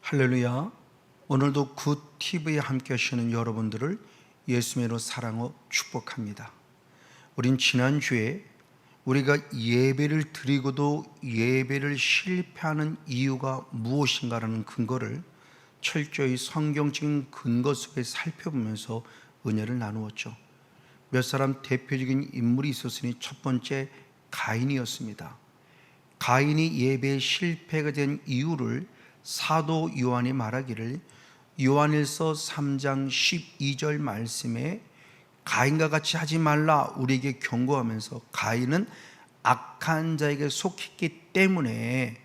할렐루야. 오늘도 굿TV에 함께 하시는 여러분들을 예수님으로 사랑하고 축복합니다. 우린 지난주에 우리가 예배를 드리고도 예배를 실패하는 이유가 무엇인가라는 근거를 철저히 성경적인 근거 속에 살펴보면서 은혜를 나누었죠. 몇 사람 대표적인 인물이 있었으니 첫 번째 가인이었습니다. 가인이 예배에 실패가 된 이유를 사도 요한이 말하기를 요한일서 3장 12절 말씀에 가인과 같이 하지 말라 우리에게 경고하면서 가인은 악한 자에게 속했기 때문에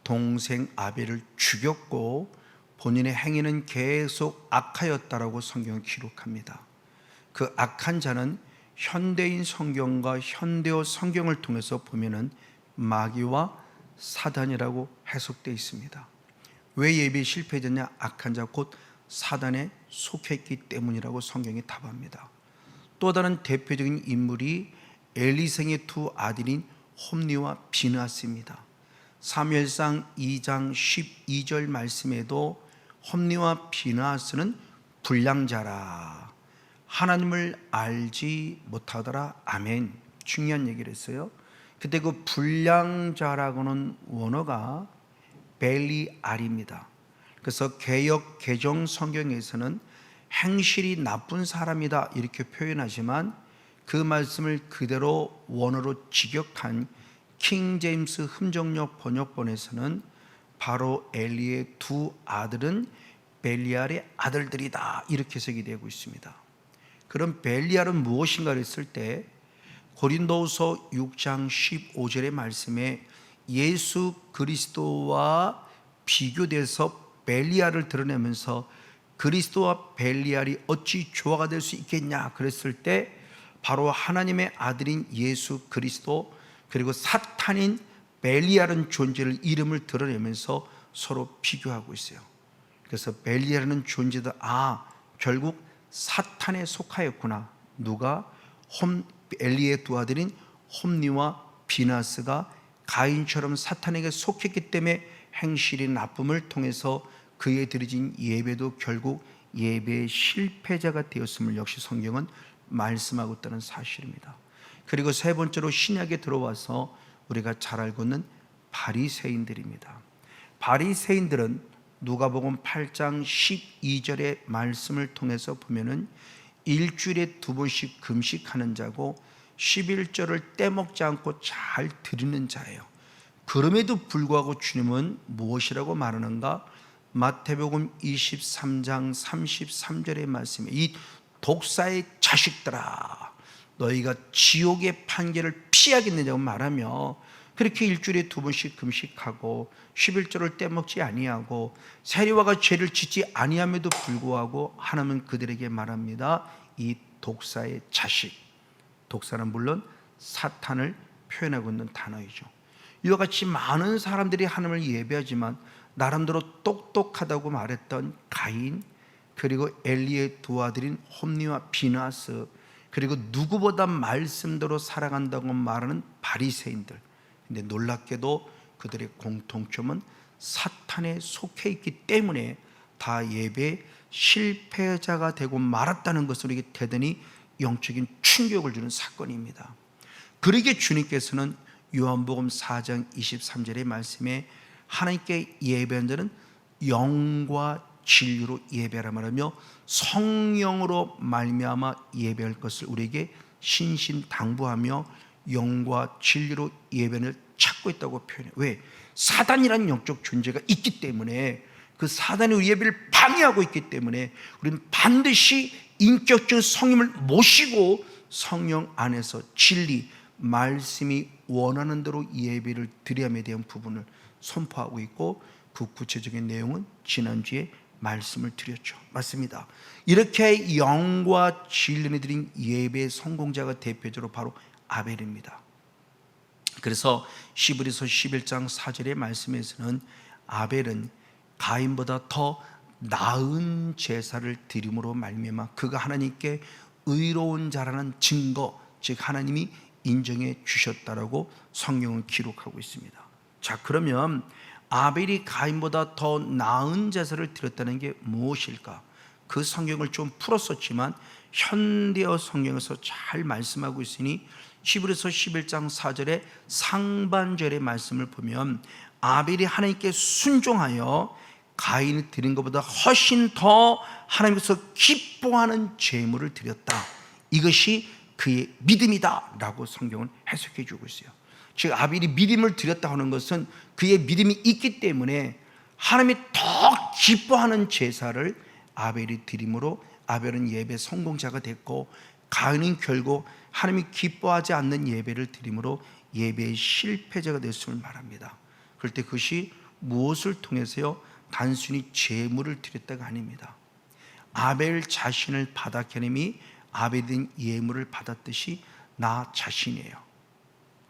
동생 아벨을 죽였고 본인의 행위는 계속 악하였다라고 성경을 기록합니다. 그 악한 자는 현대인 성경과 현대어 성경을 통해서 보면은 마귀와 사단이라고 해석되어 있습니다. 왜 예배에 실패했냐? 악한 자 곧 사단에 속했기 때문이라고 성경이 답합니다. 또 다른 대표적인 인물이 엘리생의 두 아들인 홈리와 비느하스입니다. 사무엘상 2장 12절 말씀에도 홈리와 비느하스는 불량자라 하나님을 알지 못하더라. 아멘. 중요한 얘기를 했어요. 그때 그 불량자라고는 원어가 벨리알입니다. 그래서 개역 개정 성경에서는 행실이 나쁜 사람이다 이렇게 표현하지만 그 말씀을 그대로 원어로 직역한 킹 제임스 흠정역 번역본에서는 바로 엘리의 두 아들은 벨리알의 아들들이다 이렇게 해석이 되고 있습니다. 그럼 벨리알은 무엇인가 했을 때 고린도후서 6장 15절의 말씀에 예수 그리스도와 비교돼서 벨리알을 드러내면서 그리스도와 벨리알이 어찌 조화가 될 수 있겠냐 그랬을 때 바로 하나님의 아들인 예수 그리스도 그리고 사탄인 벨리알은 존재를 이름을 드러내면서 서로 비교하고 있어요. 그래서 벨리알은 존재도 결국 사탄에 속하였구나. 누가? 엘리의 두 아들인 홈리와 비느하스가 가인처럼 사탄에게 속했기 때문에 행실이 나쁨을 통해서 그에 드려진 예배도 결국 예배의 실패자가 되었음을 역시 성경은 말씀하고 있다는 사실입니다. 그리고 세 번째로 신약에 들어와서 우리가 잘 알고 있는 바리새인들입니다. 바리새인들은 누가복음 8장 12절의 말씀을 통해서 보면은 일주일에 두 번씩 금식하는 자고 11절을 떼먹지 않고 잘 드리는 자예요. 그럼에도 불구하고 주님은 무엇이라고 말하는가? 마태복음 23장 33절의 말씀에 이 독사의 자식들아 너희가 지옥의 판결을 피하겠느냐고 말하며 그렇게 일주일에 두 번씩 금식하고 11절을 떼먹지 아니하고 세리와가 죄를 짓지 아니함에도 불구하고 하나님은 그들에게 말합니다. 이 독사의 자식, 독사는 물론 사탄을 표현하고 있는 단어이죠. 이와 같이 많은 사람들이 하나님을 예배하지만 나름대로 똑똑하다고 말했던 가인, 그리고 엘리의 두 아들인 홈리와 비느하스, 그리고 누구보다 말씀대로 살아간다고 말하는 바리새인들. 근데 놀랍게도 그들의 공통점은 사탄에 속해 있기 때문에 다 예배 실패자가 되고 말았다는 것을 우리에게 대단히 영적인 충격을 주는 사건입니다. 그러기에 주님께서는 요한복음 4장 23절의 말씀에 하나님께 예배한 자는 영과 진리로 예배하라 말하며 성령으로 말미암아 예배할 것을 우리에게 신신당부하며 영과 진리로 예배를 찾고 있다고 표현해요. 왜? 사단이라는 영적 존재가 있기 때문에 그 사단이 우리 예배를 방해하고 있기 때문에 우리는 반드시 인격적인 성령을 모시고 성령 안에서 진리, 말씀이 원하는 대로 예배를 드림에 대한 부분을 선포하고 있고 그 구체적인 내용은 지난주에 말씀을 드렸죠. 맞습니다. 이렇게 영과 진리를 드린 예배의 성공자가 대표적으로 바로 아벨입니다. 그래서 시브리서 11장 4절의 말씀에서는 아벨은 가인보다 더 나은 제사를 드림으로 말미암아 그가 하나님께 의로운 자라는 증거, 즉 하나님이 인정해 주셨다라고 성경은 기록하고 있습니다. 자, 그러면 아벨이 가인보다 더 나은 제사를 드렸다는 게 무엇일까? 그 성경을 좀 풀었었지만 현대어 성경에서 잘 말씀하고 있으니 히브리서 11장 4절의 상반절의 말씀을 보면 아벨이 하나님께 순종하여 가인이 드린 것보다 훨씬 더 하나님께서 기뻐하는 제물을 드렸다. 이것이 그의 믿음이다 라고 성경은 해석해 주고 있어요. 즉 아벨이 믿음을 드렸다 하는 것은 그의 믿음이 있기 때문에 하나님이 더 기뻐하는 제사를 아벨이 드림으로 아벨은 예배 성공자가 됐고, 가인은 결국 하나님이 기뻐하지 않는 예배를 드림으로 예배의 실패자가 됐음을 말합니다. 그럴 때 그것이 무엇을 통해서요? 단순히 제물을 드렸다가 아닙니다. 아벨 자신을 받아 하나님이 아벨이 든 예물을 받았듯이 나 자신이에요.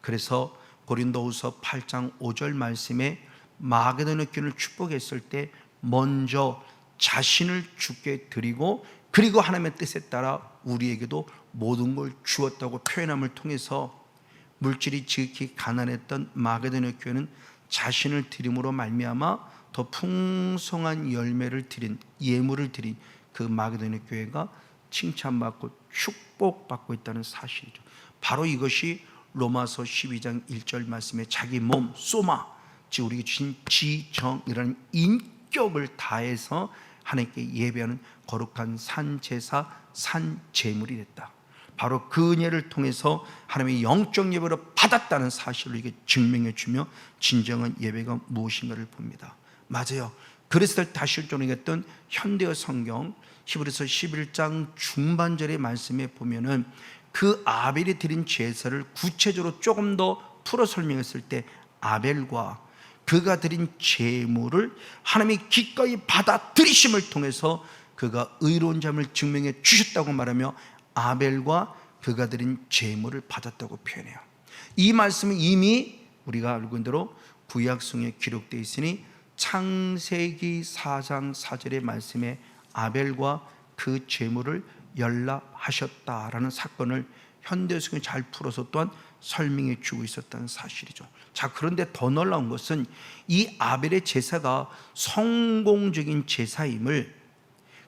그래서 고린도후서 8장 5절 말씀에 마게도냐 교회를 축복했을 때 먼저 자신을 주께 드리고 그리고 하나님의 뜻에 따라 우리에게도 모든 걸 주었다고 표현함을 통해서 물질이 지극히 가난했던 마게도냐 교회는 자신을 드림으로 말미암아 더 풍성한 열매를 드린, 예물을 드린 그 마게도냐 교회가 칭찬받고 축복받고 있다는 사실이죠. 바로 이것이 로마서 12장 1절 말씀에 자기 몸 소마, 즉 우리에게 주신 지정이라는 인격을 다해서 하나님께 예배하는 거룩한 산제사, 산제물이 됐다. 바로 그 은혜를 통해서 하나님의 영적 예배로 받았다는 사실을 이게 증명해 주며 진정한 예배가 무엇인가를 봅니다. 맞아요. 그리스도를 다시 전했던 현대어 성경 히브리서 11장 중반절의 말씀에 보면은 그 아벨이 드린 제사를 구체적으로 조금 더 풀어 설명했을 때 아벨과 그가 드린 제물을 하나님이 기꺼이 받아들이심을 통해서 그가 의로운 자임을 증명해 주셨다고 말하며 아벨과 그가 드린 제물을 받았다고 표현해요. 이 말씀은 이미 우리가 알고 있는 대로 구약성에 기록되어 있으니 창세기 4장 4절의 말씀에 아벨과 그 제물을 연락하셨다라는 사건을 현대성에 잘 풀어서 또한 설명해 주고 있었다는 사실이죠. 자, 그런데 더 놀라운 것은 이 아벨의 제사가 성공적인 제사임을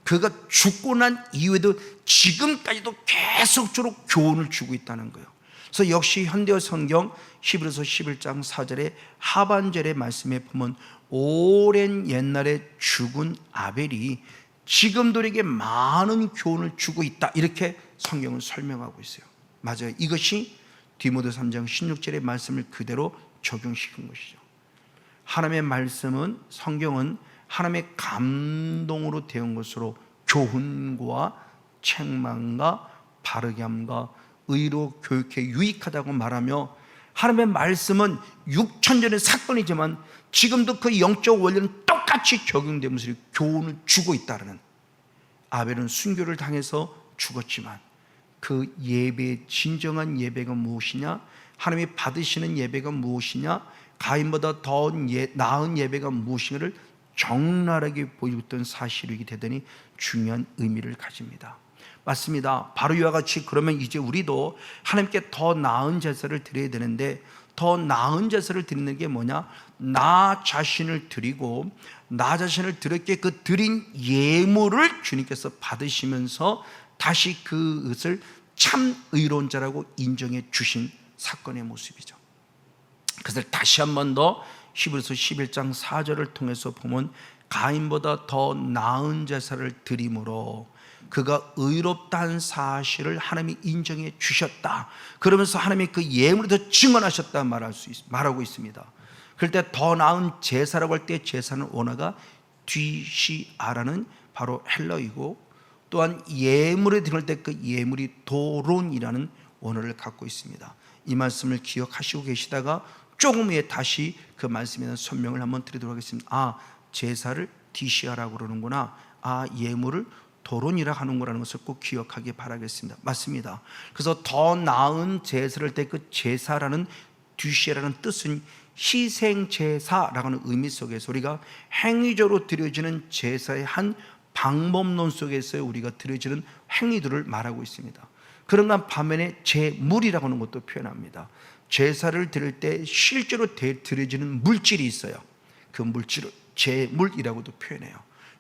그가 죽고 난 이후에도 지금까지도 계속적으로 교훈을 주고 있다는 거예요. 그래서 역시 현대어 성경 히브리서 11장 4절의 하반절의 말씀에 보면 오랜 옛날에 죽은 아벨이 지금도 우리에게 많은 교훈을 주고 있다, 이렇게 성경은 설명하고 있어요. 맞아요. 이것이 디모데 3장 16절의 말씀을 그대로 적용시킨 것이죠. 하나님의 말씀은, 성경은 하나님의 감동으로 되온 것으로 교훈과 책망과 바르게 함과 의로 교육해 유익하다고 말하며, 하나님의 말씀은 6,000년의 사건이지만 지금도 그 영적 원리는 똑같이 적용되면서 교훈을 주고 있다는, 아벨은 순교를 당해서 죽었지만 그 예배의 진정한 예배가 무엇이냐, 하나님이 받으시는 예배가 무엇이냐, 가인보다 더 나은 예배가 무엇인가를 적나라하게 보여줬던 사실이게 되더니 중요한 의미를 가집니다. 맞습니다. 바로 이와 같이 그러면 이제 우리도 하나님께 더 나은 제사를 드려야 되는데, 더 나은 제사를 드리는 게 뭐냐? 나 자신을 드리고 나 자신을 드렸기에 그 드린 예물을 주님께서 받으시면서 다시 그것을 참 의로운 자라고 인정해 주신 사건의 모습이죠. 그것을 다시 한 번 더 히브리서 11장 4절을 통해서 보면 가인보다 더 나은 제사를 드림으로 그가 의롭다는 사실을 하나님이 인정해 주셨다. 그러면서 하나님이 그 예물을 더 증언하셨다 말하고 있습니다. 그럴 때 더 나은 제사라고 할 때 제사는 원어가 뒤시아라는 바로 헬러이고, 또한 예물에 들어갈 때 그 예물이 도론이라는 원어를 갖고 있습니다. 이 말씀을 기억하시고 계시다가 조금 후에 다시 그 말씀에 대한 설명을 한번 드리도록 하겠습니다. 아, 제사를 디시아라고 그러는구나. 아, 예물을 도론이라 하는구라는 것을 꼭 기억하기 바라겠습니다. 맞습니다. 그래서 더 나은 제사를 때 그 제사라는 디시아라는 뜻은 희생제사라고 하는 의미 속에서 우리가 행위적으로 드려지는 제사의 한 방법론 속에서 우리가 드려지는 행위들을 말하고 있습니다. 그런가 반면에 제물이라고 하는 것도 표현합니다. 제사를 드릴 때 실제로 드려지는 물질이 있어요. 그 물질을 제물이라고도 표현해요.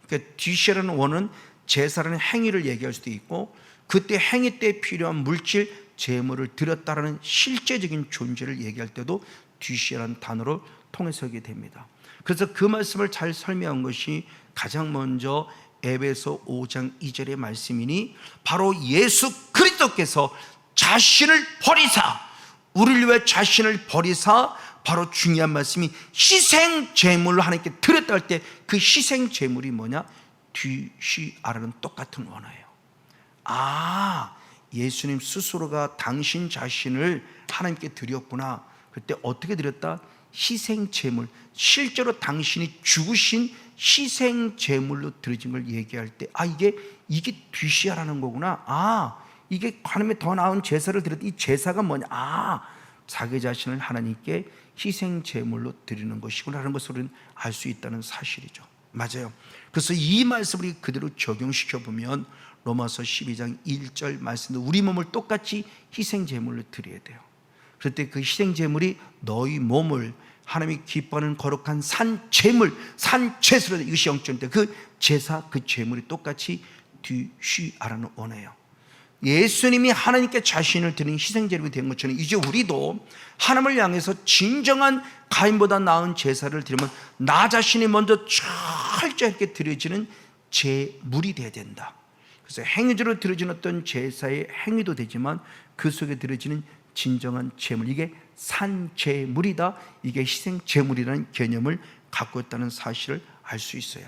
그러니까 뒤시라는 원은 제사라는 행위를 얘기할 수도 있고, 그때 행위 때 필요한 물질 제물을 드렸다라는 실제적인 존재를 얘기할 때도 뒤시라는 단어로 통해서게 됩니다. 그래서 그 말씀을 잘 설명한 것이 가장 먼저 에베소 5장 2절의 말씀이니, 바로 예수 그리스도께서 자신을 버리사, 우리를 위해 자신을 버리사, 바로 중요한 말씀이 희생 제물로 하나님께 드렸다 할 때 그 희생 제물이 뭐냐? 뒤시아라는 똑같은 원어예요. 예수님 스스로가 당신 자신을 하나님께 드렸구나. 그때 어떻게 드렸다? 희생 제물, 실제로 당신이 죽으신 희생 제물로 드려진 걸 얘기할 때 이게 뒤시아라는 거구나. 이게 하나님의 더 나은 제사를 드렸다. 이 제사가 뭐냐? 자기 자신을 하나님께 희생 제물로 드리는 것이구나 하는 것을 우리는 알 수 있다는 사실이죠. 맞아요. 그래서 이 말씀을 그대로 적용시켜 보면 로마서 12장 1절 말씀도 우리 몸을 똑같이 희생 제물로 드려야 돼요. 그때 그 희생 제물이 너희 몸을 하나님이 기뻐하는 거룩한 산 제물, 산 제사로, 이것이 영적인데 그 제사, 그 제물이 똑같이 뒤시아라는 원어예요. 예수님이 하나님께 자신을 드린 희생제물이 된 것처럼 이제 우리도 하나님을 향해서 진정한 가인보다 나은 제사를 드리면 나 자신이 먼저 철저하게 드려지는 제물이 되어야 된다. 그래서 행위적으로 드려지는 어떤 제사의 행위도 되지만 그 속에 드려지는 진정한 제물, 이게 산제물이다, 이게 희생제물이라는 개념을 갖고 있다는 사실을 알 수 있어요.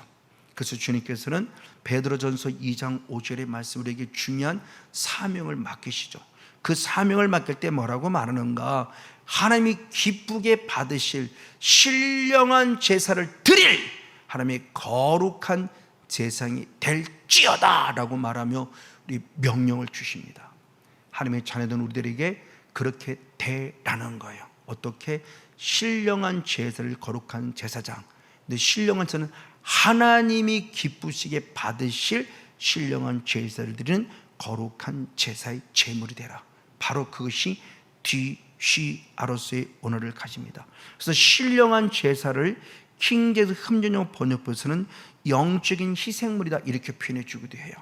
그래서 주님께서는 베드로전서 2장 5절의 말씀, 우리에게 중요한 사명을 맡기시죠. 그 사명을 맡길 때 뭐라고 말하는가? 하나님이 기쁘게 받으실 신령한 제사를 드릴 하나님의 거룩한 제사장이 될지어다 라고 말하며 우리 명령을 주십니다. 하나님의 자녀된 우리들에게 그렇게 되라는 거예요. 어떻게? 신령한 제사를 거룩한 제사장. 근데 신령한 제사는 하나님이 기쁘시게 받으실 신령한 제사를 드리는 거룩한 제사의 제물이 되라. 바로 그것이 뒤시아로서의 언어를 가집니다. 그래서 신령한 제사를 킹제임스 흠전용 번역본에서는 영적인 희생물이다 이렇게 표현해 주기도 해요.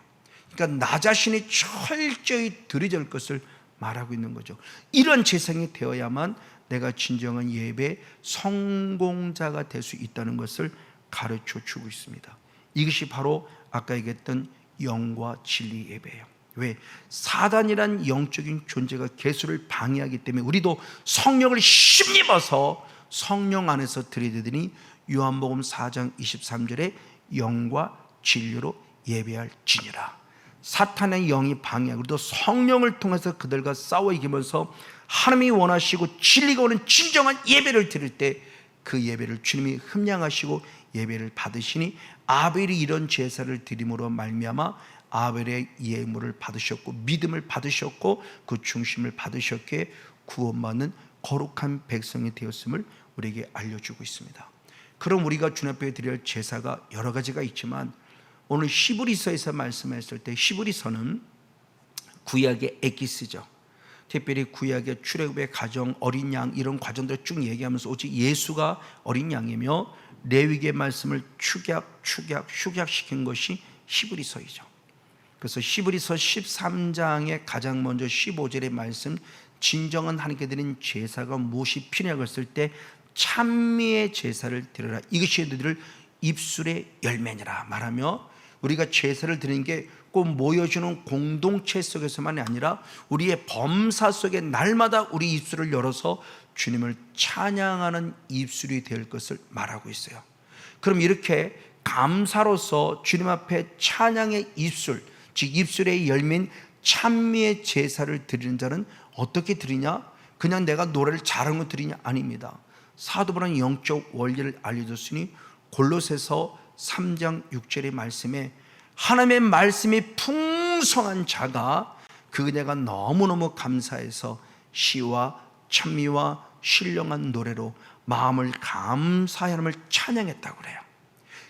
그러니까 나 자신이 철저히 드려질 것을 말하고 있는 거죠. 이런 제사장이 되어야만 내가 진정한 예배 성공자가 될 수 있다는 것을 가르쳐 주고 있습니다. 이것이 바로 아까 얘기했던 영과 진리 예배예요. 왜? 사단이란 영적인 존재가 계수를 방해하기 때문에 우리도 성령을 힘입어서 성령 안에서 드려야 되니 요한복음 4장 23절에 영과 진리로 예배할지니라. 사탄의 영이 방해하고 우리도 성령을 통해서 그들과 싸워 이기면서 하나님이 원하시고 진리가 오는 진정한 예배를 드릴 때 그 예배를 주님이 흠량하시고 예배를 받으시니 아벨이 이런 제사를 드림으로 말미암아 아벨의 예물을 받으셨고 믿음을 받으셨고 그 중심을 받으셨기에 구원받는 거룩한 백성이 되었음을 우리에게 알려주고 있습니다. 그럼 우리가 주님 앞에 드릴 제사가 여러 가지가 있지만 오늘 히브리서에서 말씀했을 때 히브리서는 구약의 에기스죠. 특별히 구약의 출애굽의 과정, 어린 양 이런 과정들을 쭉 얘기하면서 오직 예수가 어린 양이며 레위기의 말씀을 축약시킨 것이 히브리서이죠. 그래서 히브리서 13장의 가장 먼저 15절의 말씀, 진정한 하나님께 드린 제사가 무엇이 필요하고 했을 때 찬미의 제사를 드려라. 이것이 너희들 입술의 열매니라 말하며 우리가 제사를 드리는 게 꼭 모여주는 공동체 속에서만이 아니라 우리의 범사 속에 날마다 우리 입술을 열어서 주님을 찬양하는 입술이 될 것을 말하고 있어요. 그럼 이렇게 감사로서 주님 앞에 찬양의 입술, 즉 입술의 열매인 찬미의 제사를 드리는 자는 어떻게 드리냐? 그냥 내가 노래를 잘하는 거 드리냐? 아닙니다. 사도 바울은 영적 원리를 알려줬으니 골로새서 3장 6절의 말씀에 하나님의 말씀이 풍성한 자가 그 은혜가 너무너무 감사해서 시와 찬미와 신령한 노래로 마음을 감사하여 하나님을 찬양했다고 그래요.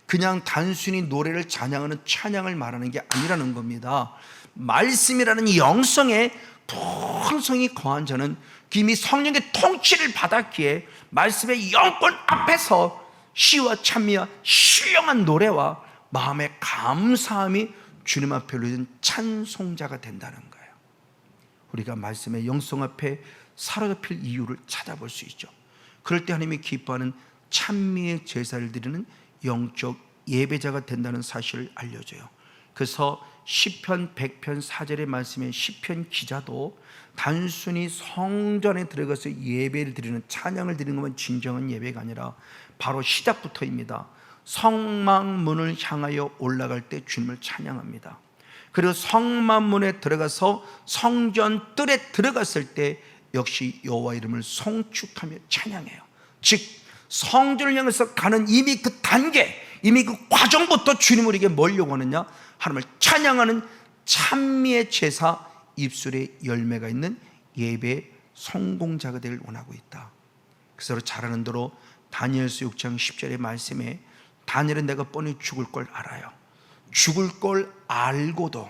그냥 단순히 노래를 찬양하는 찬양을 말하는 게 아니라는 겁니다. 말씀이라는 영성에 풍성이 거한 자는 이미 성령의 통치를 받았기에 말씀의 영권 앞에서 시와 찬미와 신령한 노래와 마음의 감사함이 주님 앞에 올려진 찬송자가 된다는 거예요. 우리가 말씀의 영성 앞에 사로잡힐 이유를 찾아볼 수 있죠. 그럴 때 하나님이 기뻐하는 찬미의 제사를 드리는 영적 예배자가 된다는 사실을 알려줘요. 그래서 시편 100편 4절의 말씀에 시편 기자도 단순히 성전에 들어가서 예배를 드리는, 찬양을 드리는 것만 진정한 예배가 아니라 바로 시작부터입니다. 성막문을 향하여 올라갈 때 주님을 찬양합니다. 그리고 성막문에 들어가서 성전 뜰에 들어갔을 때 역시 여호와 이름을 송축하며 찬양해요. 즉 성전을 향해서 가는 이미 그 단계, 이미 그 과정부터 주님 우리에게 뭘 요구하느냐? 하나님을 찬양하는 찬미의 제사, 입술에 열매가 있는 예배 성공자가 되길 원하고 있다. 그래서 잘 아는 대로 다니엘서 6장 10절의 말씀에 다니엘은 내가 뻔히 죽을 걸 알아요. 죽을 걸 알고도,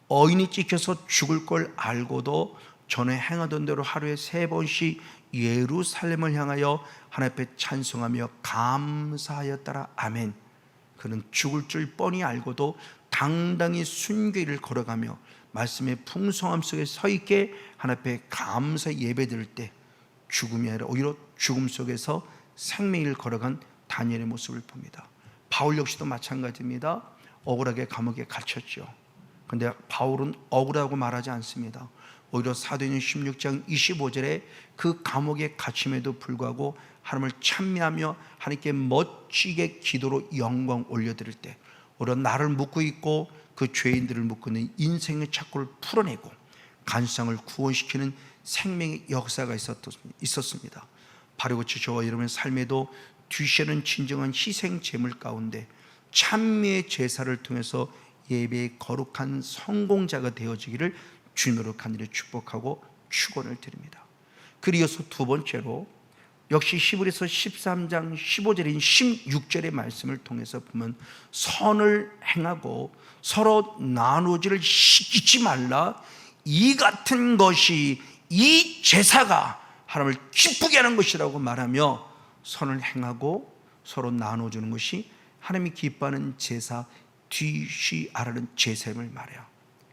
어인이 찍혀서 죽을 걸 알고도 전에 행하던 대로 하루에 3번씩 예루살렘을 향하여 하나님 앞에 찬송하며 감사하였더라. 아멘. 그는 죽을 줄 뻔히 알고도 당당히 순교일을 걸어가며 말씀의 풍성함 속에 서 있게 하나님 앞에 감사 예배 드릴 때 죽음이 아니라 오히려 죽음 속에서 생명을 걸어간 다니엘의 모습을 봅니다. 바울 역시도 마찬가지입니다. 억울하게 감옥에 갇혔죠. 그런데 바울은 억울하고 말하지 않습니다. 오히려 사도행전 16장 25절에 그 감옥에 갇힘에도 불구하고 하나님을 찬미하며 하나님께 멋지게 기도로 영광 올려드릴 때 오히려 나를 묻고 있고 그 죄인들을 묻고 있는 인생의 착고를 풀어내고 간상을 구원시키는 생명의 역사가 있었습니다. 바로 그렇죠. 저와 여러분의 삶에도 뒤시는 진정한 희생 제물 가운데 찬미의 제사를 통해서 예배의 거룩한 성공자가 되어지기를 주님으로 간절히 축복하고 축원을 드립니다. 그리어서 두 번째로 역시 히브리서 13장 15절인 16절의 말씀을 통해서 보면 선을 행하고 서로 나누지를 잊지 말라. 이 같은 것이, 이 제사가 하나님을 기쁘게 하는 것이라고 말하며 선을 행하고 서로 나눠주는 것이 하나님이 기뻐하는 제사, 뒤시 아라는 제사임을 말해요.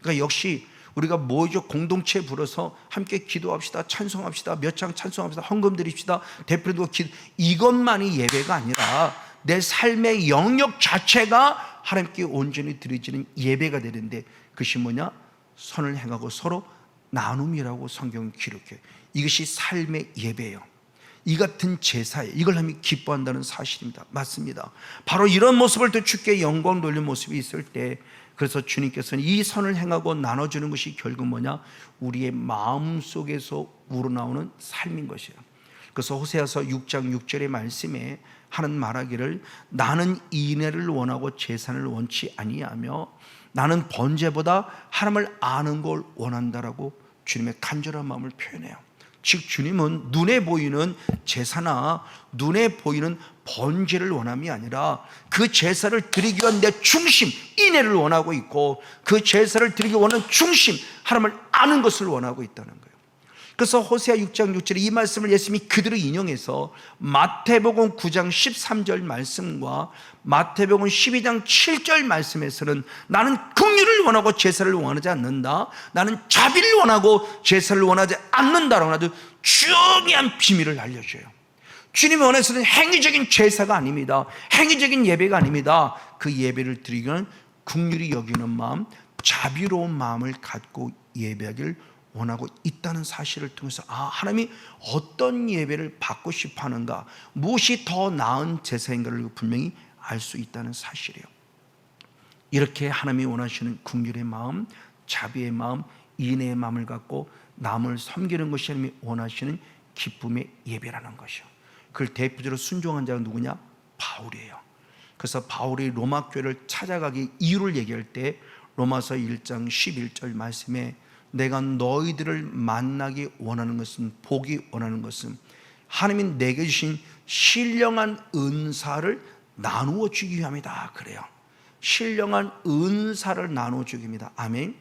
그러니까 역시 우리가 모이죠. 공동체 불어서 함께 기도합시다, 찬송합시다, 몇 장 찬송합시다, 헌금 드립시다, 대표도 기도, 이것만이 예배가 아니라 내 삶의 영역 자체가 하나님께 온전히 드려지는 예배가 되는데 그것이 뭐냐? 선을 행하고 서로 나눔이라고 성경은 기록해요. 이것이 삶의 예배예요. 이 같은 제사에 이걸 하면 기뻐한다는 사실입니다. 맞습니다. 바로 이런 모습을 또 주께 영광 돌리는 모습이 있을 때, 그래서 주님께서는 이 선을 행하고 나눠주는 것이 결국 뭐냐? 우리의 마음속에서 우러나오는 삶인 것이에요. 그래서 호세아서 6장 6절의 말씀에 하는 말하기를 나는 인애를 원하고 제산을 원치 아니하며 나는 번제보다 하나님을 아는 걸 원한다라고 주님의 간절한 마음을 표현해요. 즉 주님은 눈에 보이는 제사나 눈에 보이는 번제를 원함이 아니라 그 제사를 드리기 위한 내 중심, 인애를 원하고 있고 그 제사를 드리기 원하는 중심, 하나님을 아는 것을 원하고 있다는 거예요. 그래서 호세아 6장 6절에 이 말씀을 예수님이 그대로 인용해서 마태복음 9장 13절 말씀과 마태복음 12장 7절 말씀에서는 나는 긍휼을 원하고 제사를 원하지 않는다, 나는 자비를 원하고 제사를 원하지 않는다라고 아주 중요한 비밀을 알려줘요. 주님이 원하시는 행위적인 제사가 아닙니다. 행위적인 예배가 아닙니다. 그 예배를 드리기는 긍휼히 여기는 마음, 자비로운 마음을 갖고 예배하기를 원하고 있다는 사실을 통해서 하나님이 어떤 예배를 받고 싶어 하는가, 무엇이 더 나은 제사인가를 분명히 알 수 있다는 사실이에요. 이렇게 하나님이 원하시는 긍휼의 마음, 자비의 마음, 인애의 마음을 갖고 남을 섬기는 것이 하나님이 원하시는 기쁨의 예배라는 것이요. 그걸 대표적으로 순종한 자가 누구냐? 바울이에요. 그래서 바울이 로마 교회를 찾아가기 이유를 얘기할 때 로마서 1장 11절 말씀에 내가 너희들을 만나기 원하는 것은, 보기 원하는 것은 하나님이 내게 주신 신령한 은사를 나누어 주기 위함이다 그래요. 신령한 은사를 나누어 주기 위함이다. 아멘.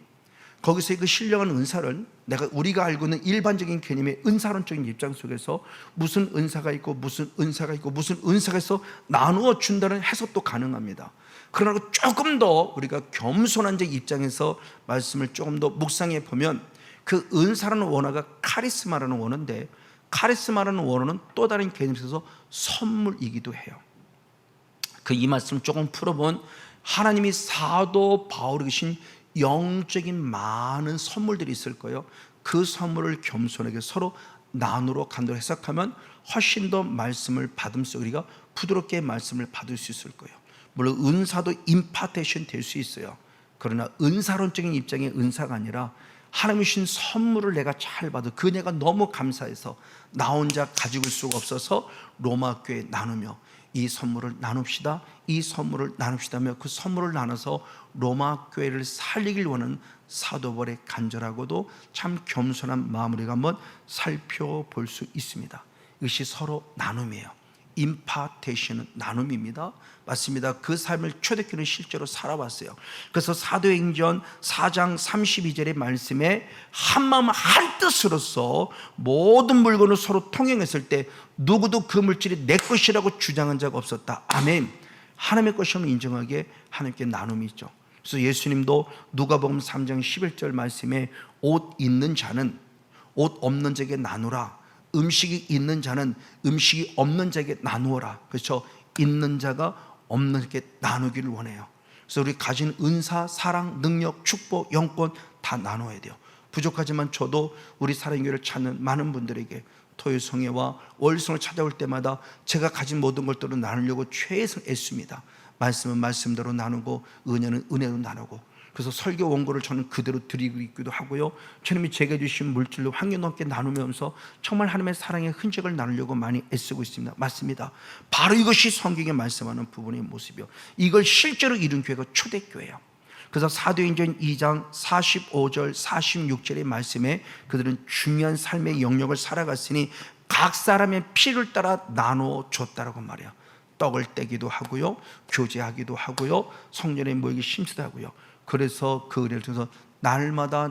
거기서 그 신령한 은사를 우리가 알고 있는 일반적인 개념의 은사론적인 입장 속에서 무슨 은사가 있고 무슨 은사가 있고 무슨 은사가 있어 나누어 준다는 해석도 가능합니다. 그러나 조금 더 우리가 겸손한 자 입장에서 말씀을 조금 더 묵상해 보면 그 은사라는 원어가 카리스마라는 원어인데, 카리스마라는 원어는 또 다른 개념에서 선물이기도 해요. 이 말씀을 조금 풀어본 하나님이 사도 바울에게 주신 영적인 많은 선물들이 있을 거예요. 그 선물을 겸손하게 서로 나누러 간다고 해석하면 훨씬 더 말씀을 받으면서 우리가 부드럽게 말씀을 받을 수 있을 거예요. 물론 은사도 임파테이션 될 수 있어요. 그러나 은사론적인 입장의 은사가 아니라 하나님이 주신 선물을 내가 잘 받아 그 은혜가 너무 감사해서 나 혼자 가지고 있을 수가 없어서 로마 교회에 나누며 이 선물을 나눕시다, 이 선물을 나눕시다 하며 그 선물을 나눠서 로마 교회를 살리길 원하는 사도 바울의 간절하고도 참 겸손한 마음을 우리가 한번 살펴볼 수 있습니다. 이것이 서로 나눔이에요. 임파테이션은 나눔입니다. 맞습니다. 그 삶을 초대교회는 실제로 살아왔어요. 그래서 사도행전 4장 32절의 말씀에 한마음 한뜻으로서 모든 물건을 서로 통용했을 때 누구도 그 물질이 내 것이라고 주장한 자가 없었다. 아멘. 하나님의 것임을 인정하기에 하나님께 나눔이 있죠. 그래서 예수님도 누가복음 3장 11절 말씀에 옷 있는 자는 옷 없는 자에게 나누라, 음식이 있는 자는 음식이 없는 자에게 나누어라. 그렇죠? 있는 자가 없는 자에게 나누기를 원해요. 그래서 우리 가진 은사, 사랑, 능력, 축복, 영권 다 나눠야 돼요. 부족하지만 저도 우리 사랑교회를 찾는 많은 분들에게 토요성회와 월성을 찾아올 때마다 제가 가진 모든 것들을 나누려고 최선을 애씁니다. 말씀은 말씀대로 나누고 은혜는 은혜로 나누고, 그래서 설교 원고를 저는 그대로 드리고 있기도 하고요, 주님이 제게 주신 물질로 환경 넘게 나누면서 정말 하나님의 사랑의 흔적을 나누려고 많이 애쓰고 있습니다. 맞습니다. 바로 이것이 성경에 말씀하는 부분의 모습이요, 이걸 실제로 이룬 교회가 초대교회예요. 그래서 사도행전 2장 45절 46절의 말씀에 그들은 중요한 삶의 영역을 살아갔으니 각 사람의 필요를 따라 나누어 줬다라고 말해요. 떡을 떼기도 하고요, 교제하기도 하고요, 성전에 모이기 심수도 하고요. 그래서 그 은혜를 통해서 날마다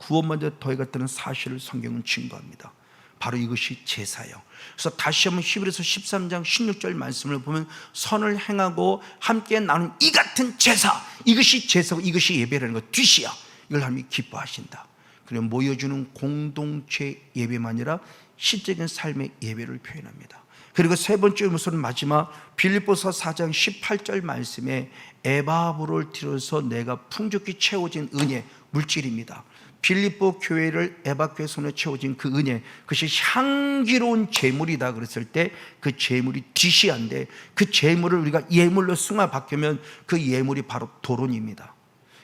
구원받아 더해갔다는 사실을 성경은 증거합니다. 바로 이것이 제사예요. 그래서 다시 한번 히브리서 13장 16절 말씀을 보면 선을 행하고 함께 나눈 이 같은 제사, 이것이 제사고 이것이 예배라는 것, 뒤시야. 이걸 하나님이 기뻐하신다. 그리고 모여주는 공동체 예배만 아니라 실적인 삶의 예배를 표현합니다. 그리고 세 번째 모습은 마지막 빌립보서 4장 18절 말씀에 에바브를 들어서 내가 풍족히 채워진 은혜, 물질입니다. 빌립보 교회를 에바교회 손에 채워진 그 은혜, 그것이 향기로운 재물이다 그랬을 때 그 재물이 디시한데, 그 재물을 우리가 예물로 승화 바뀌면 그 예물이 바로 도론입니다.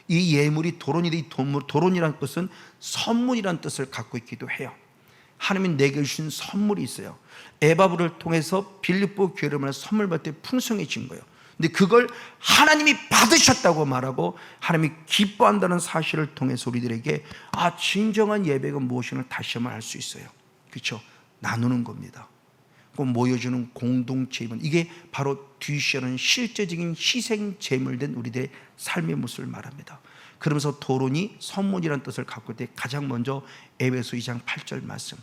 이 예물이 도론인데, 이 도론이라는 뜻은 선물이라는 뜻을 갖고 있기도 해요. 하나님이 내게 주신 선물이 있어요. 에바브를 통해서 빌립보 교회를 만나 선물 받을 때 풍성해진 거예요. 근데 그걸 하나님이 받으셨다고 말하고 하나님이 기뻐한다는 사실을 통해서 우리들에게 진정한 예배가 무엇인가 다시 한번 알 수 있어요. 그렇죠? 나누는 겁니다. 모여주는 공동체이면 이게 바로 뒤시하는 실제적인 희생 제물된 우리들의 삶의 모습을 말합니다. 그러면서 도론이 선물이라는 뜻을 갖고 있을 때 가장 먼저 에베소 2장 8절 말씀,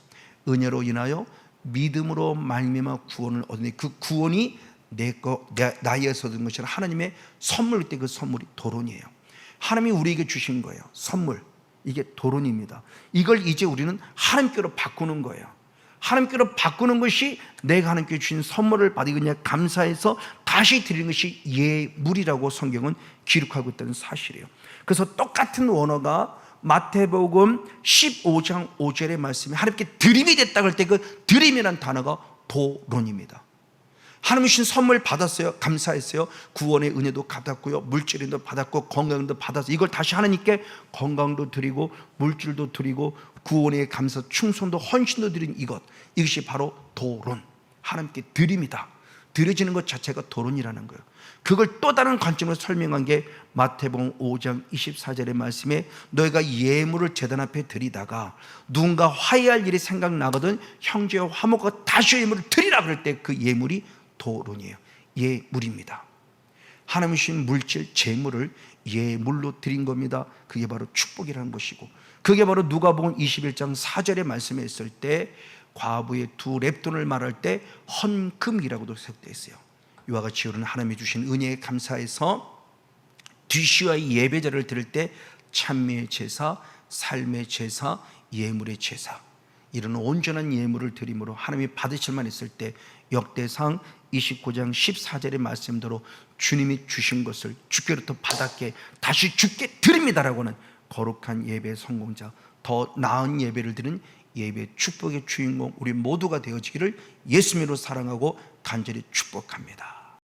은혜로 인하여 믿음으로 말미암아 구원을 얻으니 그 구원이 나에게서 얻은 것이 하나님의 선물일 때 그 선물이 도론이에요. 하나님이 우리에게 주신 거예요. 선물, 이게 도론입니다. 이걸 이제 우리는 하나님께로 바꾸는 거예요. 하나님께로 바꾸는 것이 내가 하나님께 주신 선물을 받으니 그냥 감사해서 다시 드리는 것이 예물이라고 성경은 기록하고 있다는 사실이에요. 그래서 똑같은 원어가 마태복음 15장 5절의 말씀에 하나님께 드림이 됐다고 할 때 그 드림이라는 단어가 도론입니다. 하나님 주신 선물 받았어요. 감사했어요. 구원의 은혜도 받았고요, 물질도 받았고 건강도 받아서 이걸 다시 하나님께 건강도 드리고 물질도 드리고 구원의 감사, 충성도, 헌신도 드린 이것이 바로 도론, 하나님께 드림이다. 드려지는 것 자체가 도론이라는 거예요. 그걸 또 다른 관점으로 설명한 게 마태복음 5장 24절의 말씀에 너희가 예물을 제단 앞에 드리다가 누군가 화해할 일이 생각나거든 형제와 화목하고 다시 예물을 드리라 그럴 때 그 예물이 도론이에요. 예물입니다. 하나님 주신 물질 재물을 예물로 드린 겁니다. 그게 바로 축복이라는 것이고, 그게 바로 누가복음 21장 4절의 말씀에 있을 때 과부의 2렙돈을 말할 때 헌금이라고도 기록되어 있어요. 이와 같이 우리는 하나님이 주신 은혜에 감사해서 뒤시와의 예배자를 드릴 때 찬미의 제사, 삶의 제사, 예물의 제사, 이런 온전한 예물을 드림으로 하나님이 받으실 만 있을 때 역대상 29장 14절의 말씀대로 주님이 주신 것을 주께로부터 받았게 다시 주께 드립니다라고 하는 거룩한 예배의 성공자, 더 나은 예배를 드리는 예배의 축복의 주인공 우리 모두가 되어지기를 예수님으로 사랑하고 간절히 축복합니다.